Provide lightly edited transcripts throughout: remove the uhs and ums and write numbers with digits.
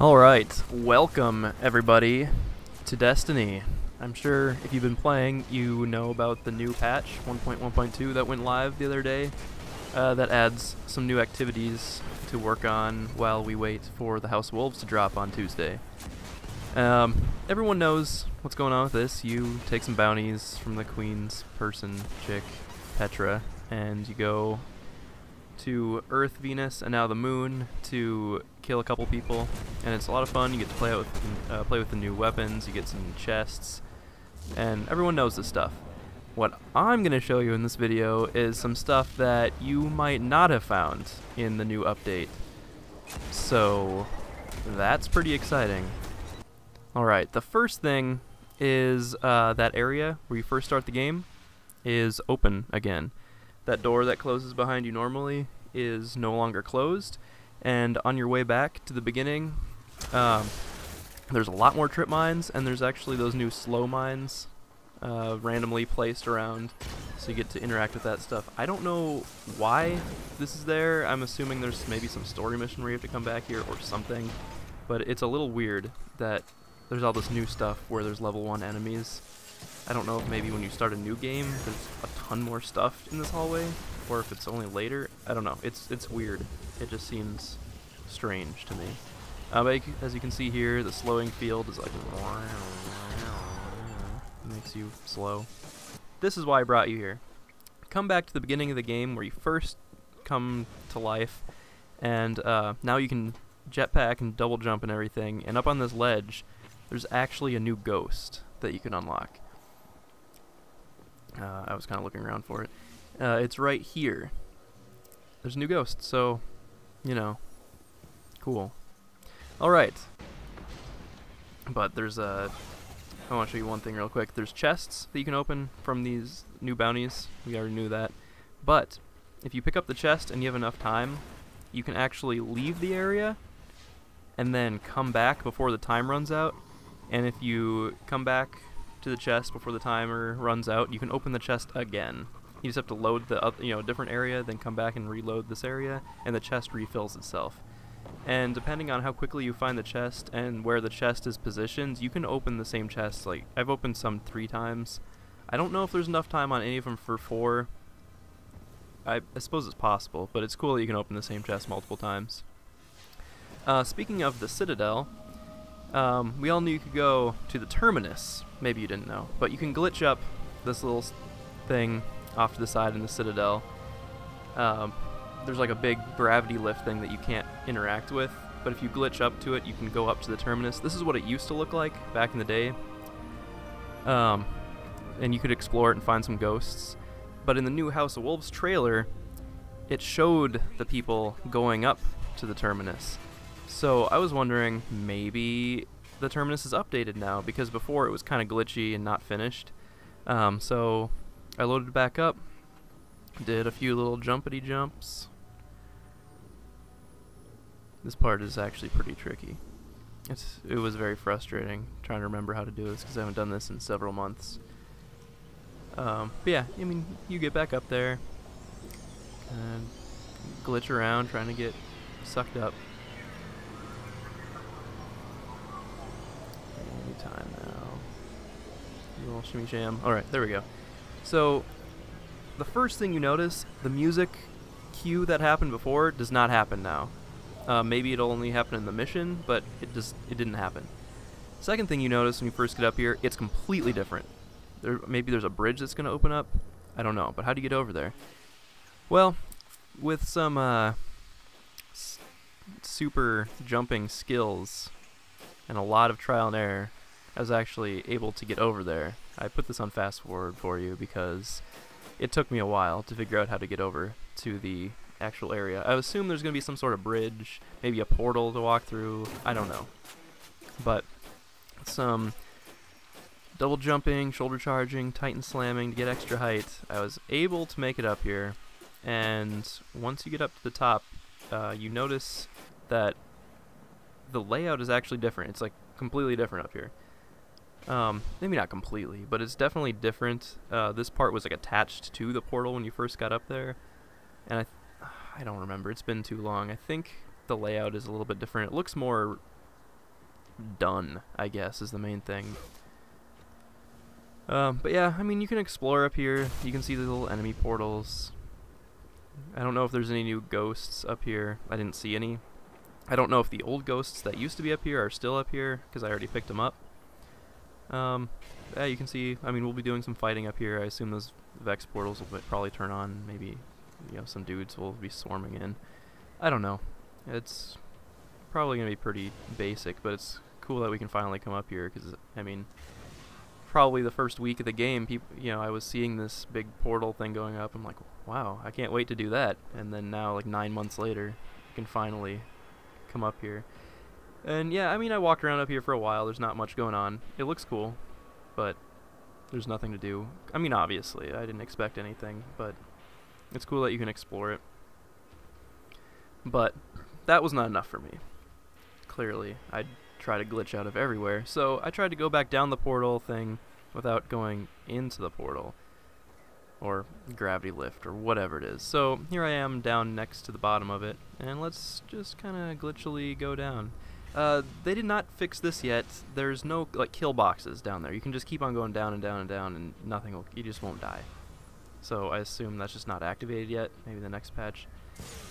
Alright, welcome everybody to Destiny. I'm sure if you've been playing, you know about the new patch, 1.1.2, that went live the other day. That adds some new activities to work on while we wait for the House of Wolves to drop on Tuesday. Everyone knows what's going on with this. You take some bounties from the Queen's person, chick, Petra, and you go to Earth, Venus, and now the Moon to kill a couple people, and it's a lot of fun. You get to play with the new weapons. You get some chests, and everyone knows this stuff. What I'm going to show you in this video is some stuff that you might not have found in the new update. So that's pretty exciting. Alright, the first thing is that area where you first start the game is open again. That door that closes behind you normally is no longer closed, and on your way back to the beginning, there's a lot more trip mines, and there's actually those new slow mines randomly placed around, so you get to interact with that stuff. I don't know why this is there. I'm assuming there's maybe some story mission where you have to come back here or something, but it's a little weird that there's all this new stuff where there's level 1 enemies. I don't know if maybe when you start a new game there's a ton more stuff in this hallway, or if it's only later. I don't know. It's weird. It just seems strange to me. As you can see here, the slowing field is like makes you slow. This is why I brought you here. Come back to the beginning of the game where you first come to life, and now you can jetpack and double jump and everything, and up on this ledge there's actually a new ghost that you can unlock. I was kind of looking around for it. It's right here. There's a new ghost, so, you know, cool. Alright. But there's I want to show you one thing real quick. There's chests that you can open from these new bounties. We already knew that. But if you pick up the chest and you have enough time, you can actually leave the area and then come back before the time runs out. And if you come back to the chest before the timer runs out, you can open the chest again. You just have to load the different area, then come back and reload this area, and the chest refills itself. And depending on how quickly you find the chest and where the chest is positioned, you can open the same chest. Like, I've opened some 3 times. I don't know if there's enough time on any of them for 4. I suppose it's possible, but it's cool that you can open the same chest multiple times. Speaking of the Citadel, we all knew you could go to the Terminus. Maybe you didn't know, but you can glitch up this little thing off to the side in the Citadel. There's like a big gravity lift thing that you can't interact with, but if you glitch up to it, you can go up to the Terminus. This is what it used to look like back in the day, and you could explore it and find some ghosts. But in the new House of Wolves trailer, it showed the people going up to the Terminus. So I was wondering, maybe the Terminus is updated now, because before it was kind of glitchy and not finished. So I loaded it back up, did a few little jumpity jumps. This part is actually pretty tricky. It was very frustrating trying to remember how to do this, because I haven't done this in several months. But yeah, I mean, you get back up there and glitch around trying to get sucked up. Time now. A little shimmy sham. Alright, there we go. So, the first thing you notice, the music cue that happened before does not happen now. Maybe it'll only happen in the mission, but it didn't happen. Second thing you notice when you first get up here, it's completely different. Maybe there's a bridge that's going to open up. I don't know, but how do you get over there? Well, with some super jumping skills and a lot of trial and error, I was actually able to get over there. I put this on fast forward for you because it took me a while to figure out how to get over to the actual area. I assume there's going to be some sort of bridge, maybe a portal to walk through, I don't know. But some double jumping, shoulder charging, titan slamming to get extra height, I was able to make it up here. And once you get up to the top, you notice that the layout is actually different. It's like completely different up here. Maybe not completely, but it's definitely different. This part was like attached to the portal when you first got up there, and I don't remember. It's been too long. I think the layout is a little bit different. It looks more done, I guess, is the main thing. But yeah, I mean, you can explore up here. You can see the little enemy portals. I don't know if there's any new ghosts up here. I didn't see any. I don't know if the old ghosts that used to be up here are still up here, because I already picked them up. Yeah, you can see, I mean, we'll be doing some fighting up here. I assume those Vex portals will probably turn on. Maybe, you know, some dudes will be swarming in. I don't know. It's probably going to be pretty basic, but it's cool that we can finally come up here, because, I mean, probably the first week of the game, you know, I was seeing this big portal thing going up. I'm like, wow, I can't wait to do that. And then now, like 9 months later, I can finally come up here. And yeah, I mean, I walked around up here for a while. There's not much going on. It looks cool, but there's nothing to do. I mean, obviously, I didn't expect anything, but it's cool that you can explore it. But that was not enough for me. Clearly, I'd try to glitch out of everywhere. So I tried to go back down the portal thing without going into the portal, or gravity lift, or whatever it is. So here I am down next to the bottom of it, and let's just kind of glitchily go down. They did not fix this yet. There's no like kill boxes down there. You can just keep on going down and down and down, and nothing will, you just won't die. So I assume that's just not activated yet. Maybe the next patch.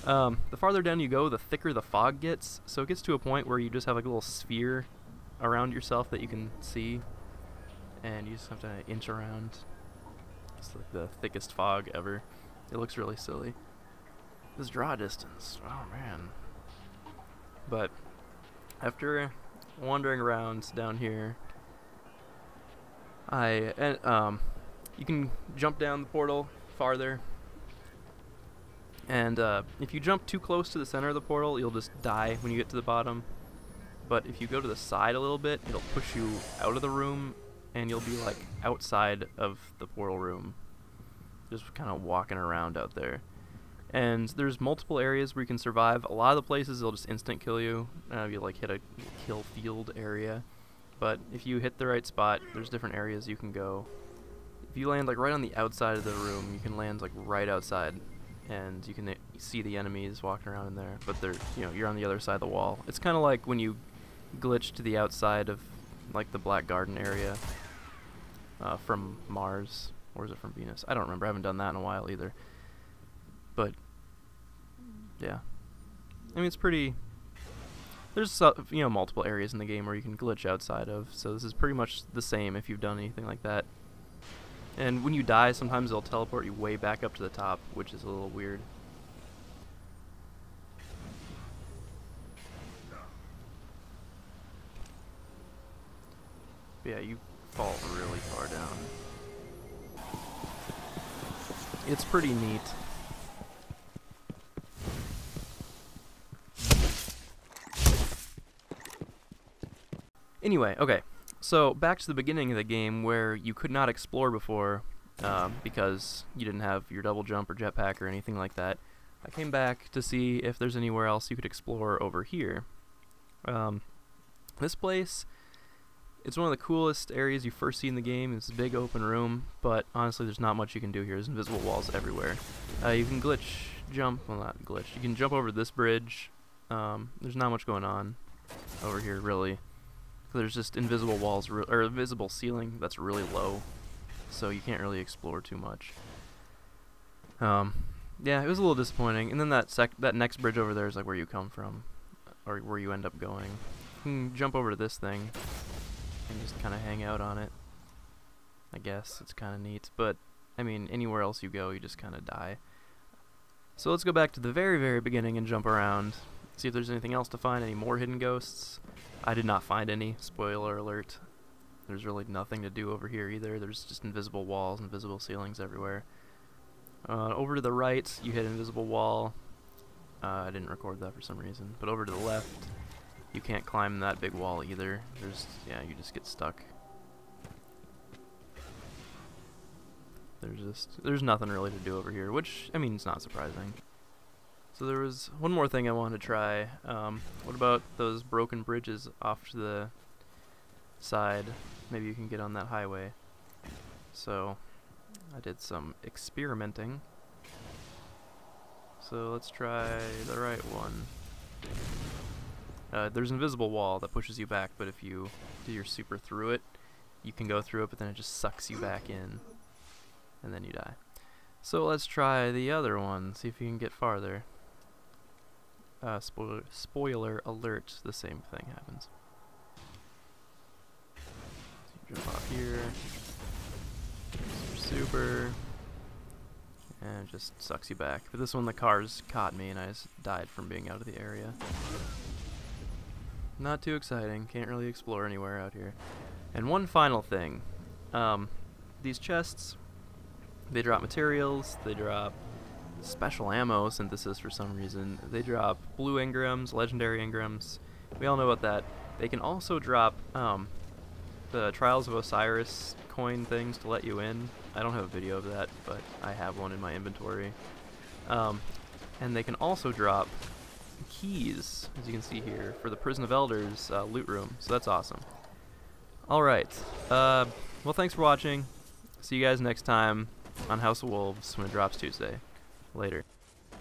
The farther down you go, the thicker the fog gets. So it gets to a point where you just have like a little sphere around yourself that you can see, and you just have to inch around. It's like the thickest fog ever. It looks really silly. This draw distance. Oh man. But after wandering around down here, you can jump down the portal farther. And if you jump too close to the center of the portal, you'll just die when you get to the bottom. But if you go to the side a little bit, it'll push you out of the room, and you'll be like outside of the portal room, just kind of walking around out there. And there's multiple areas where you can survive. A lot of the places they'll just instant kill you. You like hit a kill field area, but if you hit the right spot, there's different areas you can go. If you land like right on the outside of the room, you can land like right outside, and you can see the enemies walking around in there. But they're, you know, you're on the other side of the wall. It's kind of like when you glitch to the outside of like the Black Garden area from Mars, or is it from Venus? I don't remember. I haven't done that in a while either. But yeah, I mean, it's pretty. There's you know, multiple areas in the game where you can glitch outside of. So this is pretty much the same if you've done anything like that. And when you die, sometimes they'll teleport you way back up to the top, which is a little weird. But yeah, you fall really far down. It's pretty neat. Anyway, okay. So back to the beginning of the game where you could not explore before because you didn't have your double jump or jetpack or anything like that. I came back to see if there's anywhere else you could explore over here. This place, it's one of the coolest areas you first see in the game. It's a big open room, but honestly there's not much you can do here. There's invisible walls everywhere. You can jump, well not glitch, you can jump over this bridge. There's not much going on over here really. There's just invisible walls, or invisible ceiling that's really low, so you can't really explore too much. Yeah, it was a little disappointing. And then that next bridge over there is like where you come from, or where you end up going. You can jump over to this thing and just kind of hang out on it. I guess it's kind of neat, but I mean, anywhere else you go, you just kind of die. So let's go back to the very, very beginning and jump around, see if there's anything else to find, any more hidden ghosts. I did not find any, spoiler alert. There's really nothing to do over here either. There's just invisible walls, invisible ceilings everywhere. Over to the right, you hit an invisible wall. I didn't record that for some reason. But over to the left, you can't climb that big wall either. Yeah, you just get stuck. There's nothing really to do over here, which, I mean, it's not surprising. So there was one more thing I wanted to try. What about those broken bridges off to the side? Maybe you can get on that highway. So I did some experimenting. So let's try the right one. There's an invisible wall that pushes you back, but if you do your super through it, you can go through it, but then it just sucks you back in, and then you die. So let's try the other one, see if you can get farther. Spoiler alert, the same thing happens. So you jump off here, super, and it just sucks you back. But this one, the cars caught me, and I just died from being out of the area. Not too exciting, can't really explore anywhere out here. And one final thing, these chests, they drop materials, they drop special ammo synthesis for some reason, they drop blue engrams, legendary engrams, we all know about that. They can also drop the Trials of Osiris coin things to let you in. I don't have a video of that, but I have one in my inventory. And they can also drop keys, as you can see here, for the Prison of Elders loot room, so that's awesome. Alright, well, thanks for watching. See you guys next time on House of Wolves when it drops Tuesday. Later.